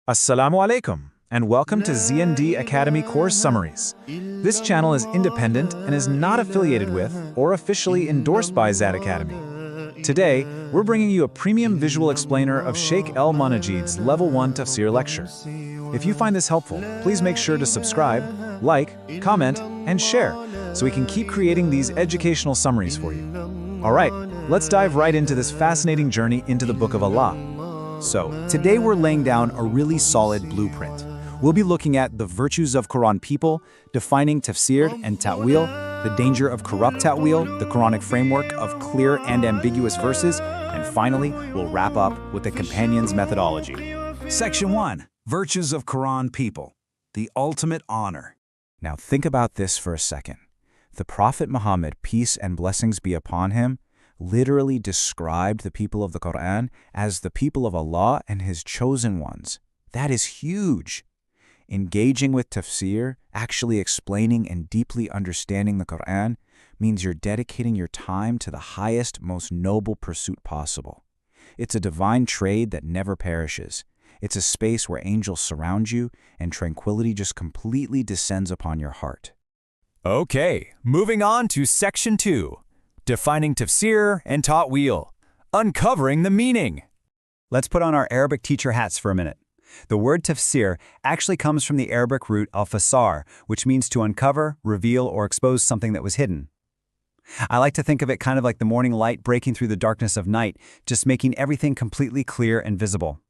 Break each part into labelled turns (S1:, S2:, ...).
S1: Assalamu alaikum, and welcome to ZND Academy Course Summaries. This channel is independent and is not affiliated with or officially endorsed by Zad Academy. Today, we're bringing you a premium visual explainer of Sheikh El Munajid's Level 1 Tafsir lecture. If you find this helpful, please make sure to subscribe, like, comment, and share so we can keep creating these educational summaries for you. All right, let's dive right into this fascinating journey into the Book of Allah.
S2: So, today we're laying down a really solid blueprint. We'll be looking at the virtues of Quran people, defining tafsir and ta'wil, the danger of corrupt ta'wil, the Quranic framework of clear and ambiguous verses, and finally, we'll wrap up with the companion's methodology.
S3: Section 1. Virtues of Quran people. The ultimate honor.
S2: Now think about this for a second. The Prophet Muhammad, peace and blessings be upon him, literally described the people of the Qur'an as the people of Allah and His chosen ones. That is huge. Engaging with tafsir, actually explaining and deeply understanding the Qur'an, means you're dedicating your time to the highest, most noble pursuit possible. It's a divine trade that never perishes. It's a space where angels surround you and tranquility just completely descends upon your heart.
S3: Okay, moving on to Section 2. Defining tafsir and ta'wil. Uncovering the meaning.
S2: Let's put on our Arabic teacher hats for a minute. The word tafsir actually comes from the Arabic root al-fasar, which means to uncover, reveal, or expose something that was hidden. I like to think of it kind of like the morning light breaking through the darkness of night, just making everything completely clear and visible.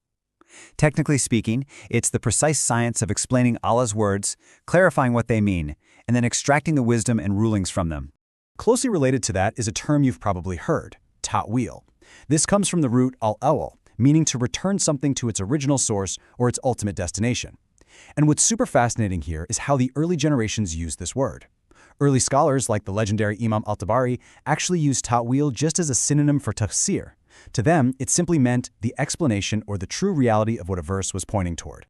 S2: Technically speaking, it's the precise science of explaining Allah's words, clarifying what they mean, and then extracting the wisdom and rulings from them. Closely related to that is a term you've probably heard, ta'wil. This comes from the root al-awwal, meaning to return something to its original source or its ultimate destination. And what's super fascinating here is how the early generations used this word. Early scholars like the legendary Imam al-Tabari actually used ta'wil just as a synonym for tafsir. To them, it simply meant the explanation or the true reality of what a verse was pointing toward.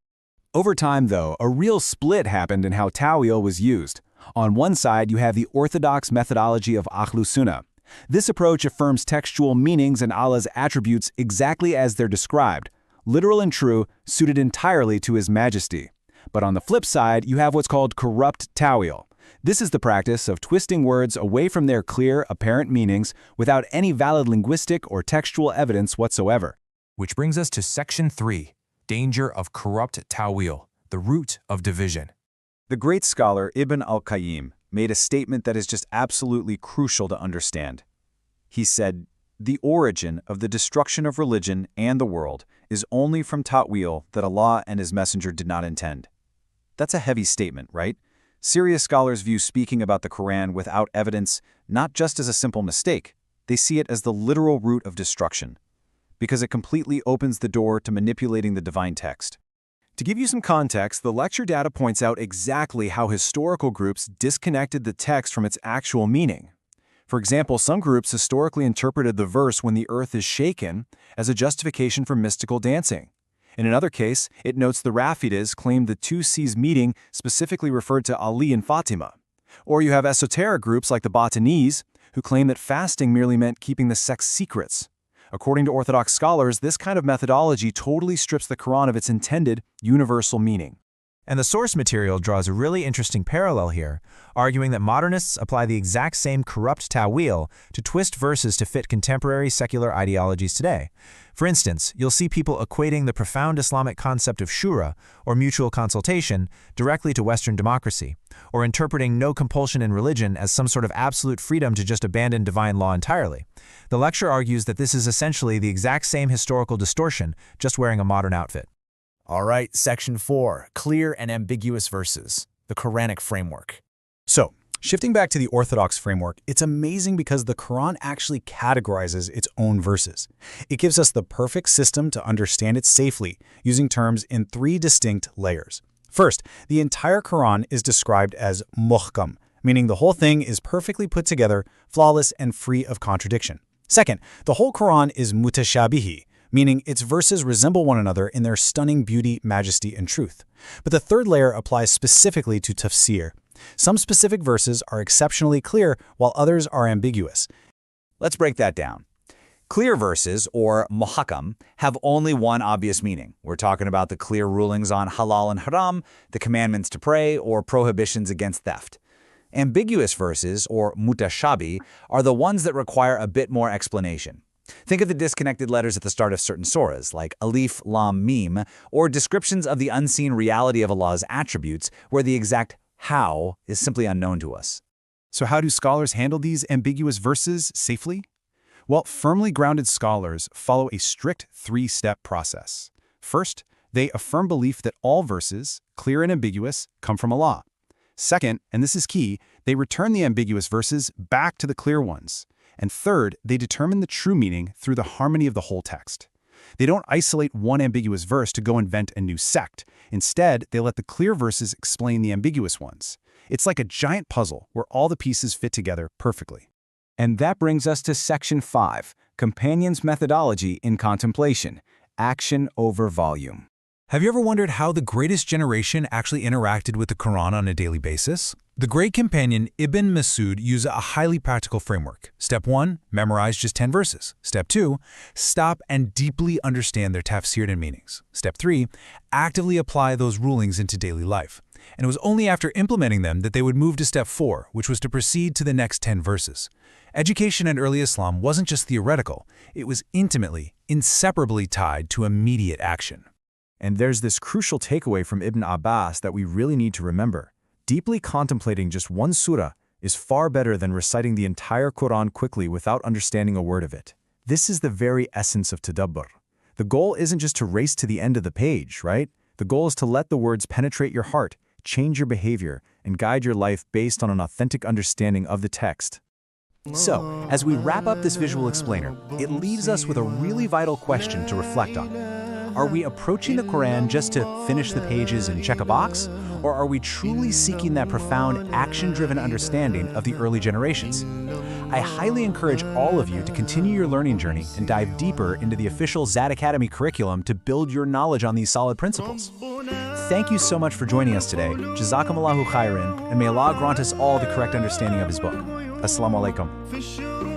S1: Over time, though, a real split happened in how ta'wil was used. On one side, you have the orthodox methodology of Ahlus Sunnah. This approach affirms textual meanings and Allah's attributes exactly as they're described, literal and true, suited entirely to His majesty. But on the flip side, you have what's called corrupt ta'wil. This is the practice of twisting words away from their clear, apparent meanings without any valid linguistic or textual evidence whatsoever.
S4: Which brings us to Section 3, Danger of Corrupt Ta'wil, the Root of Division.
S2: The great scholar Ibn al-Qayyim made a statement that is just absolutely crucial to understand. He said, "The origin of the destruction of religion and the world is only from ta'wil that Allah and His Messenger did not intend." That's a heavy statement, right? Serious scholars view speaking about the Quran without evidence not just as a simple mistake, they see it as the literal root of destruction, because it completely opens the door to manipulating the divine text. To give you some context, the lecture data points out exactly how historical groups disconnected the text from its actual meaning. For example, some groups historically interpreted the verse "when the earth is shaken" as a justification for mystical dancing. In another case, it notes the Rafidas claimed the two seas meeting specifically referred to Ali and Fatima. Or you have esoteric groups like the Batanis, who claim that fasting merely meant keeping the sect's secrets. According to Orthodox scholars, this kind of methodology totally strips the Quran of its intended universal meaning.
S4: And the source material draws a really interesting parallel here, arguing that modernists apply the exact same corrupt ta'wil to twist verses to fit contemporary secular ideologies today. For instance, you'll see people equating the profound Islamic concept of shura, or mutual consultation, directly to Western democracy, or interpreting no compulsion in religion as some sort of absolute freedom to just abandon divine law entirely. The lecture argues that this is essentially the exact same historical distortion, just wearing a modern outfit.
S3: All right, Section 4. Clear and ambiguous verses. The Quranic framework.
S2: So, shifting back to the Orthodox framework, it's amazing because the Quran actually categorizes its own verses. It gives us the perfect system to understand it safely, using terms in 3 distinct layers. First, the entire Quran is described as Muhkam, meaning the whole thing is perfectly put together, flawless, and free of contradiction. Second, the whole Quran is Mutashabih, meaning its verses resemble one another in their stunning beauty, majesty, and truth. But the third layer applies specifically to tafsir. Some specific verses are exceptionally clear, while others are ambiguous. Let's break that down. Clear verses, or Muhkam, have only one obvious meaning. We're talking about the clear rulings on halal and haram, the commandments to pray, or prohibitions against theft. Ambiguous verses, or Mutashabih, are the ones that require a bit more explanation. Think of the disconnected letters at the start of certain surahs, like Alif, Lam, Mim, or descriptions of the unseen reality of Allah's attributes, where the exact how is simply unknown to us.
S1: So how do scholars handle these ambiguous verses safely? Well, firmly grounded scholars follow a strict three-step process. First, they affirm belief that all verses, clear and ambiguous, come from Allah. Second, and this is key, they return the ambiguous verses back to the clear ones. And third, they determine the true meaning through the harmony of the whole text. They don't isolate one ambiguous verse to go invent a new sect. Instead, they let the clear verses explain the ambiguous ones. It's like a giant puzzle where all the pieces fit together perfectly.
S2: And that brings us to Section 5, Companion's Methodology in Contemplation, Action over Volume.
S3: Have you ever wondered how the greatest generation actually interacted with the Quran on a daily basis? The great companion Ibn Masud used a highly practical framework. Step 1, memorize just 10 verses. Step 2, stop and deeply understand their tafsir and meanings. Step 3, actively apply those rulings into daily life. And it was only after implementing them that they would move to step 4, which was to proceed to the next 10 verses. Education in early Islam wasn't just theoretical, it was intimately, inseparably tied to immediate action.
S2: And there's this crucial takeaway from Ibn Abbas that we really need to remember. Deeply contemplating just one surah is far better than reciting the entire Quran quickly without understanding a word of it. This is the very essence of tadabbur. The goal isn't just to race to the end of the page, right? The goal is to let the words penetrate your heart, change your behavior, and guide your life based on an authentic understanding of the text. So, as we wrap up this visual explainer, it leaves us with a really vital question to reflect on. Are we approaching the Quran just to finish the pages and check a box? Or are we truly seeking that profound, action-driven understanding of the early generations? I highly encourage all of you to continue your learning journey and dive deeper into the official Zad Academy curriculum to build your knowledge on these solid principles. Thank you so much for joining us today. Jazakumullahu khairan, and may Allah grant us all the correct understanding of His book. Assalamu alaikum.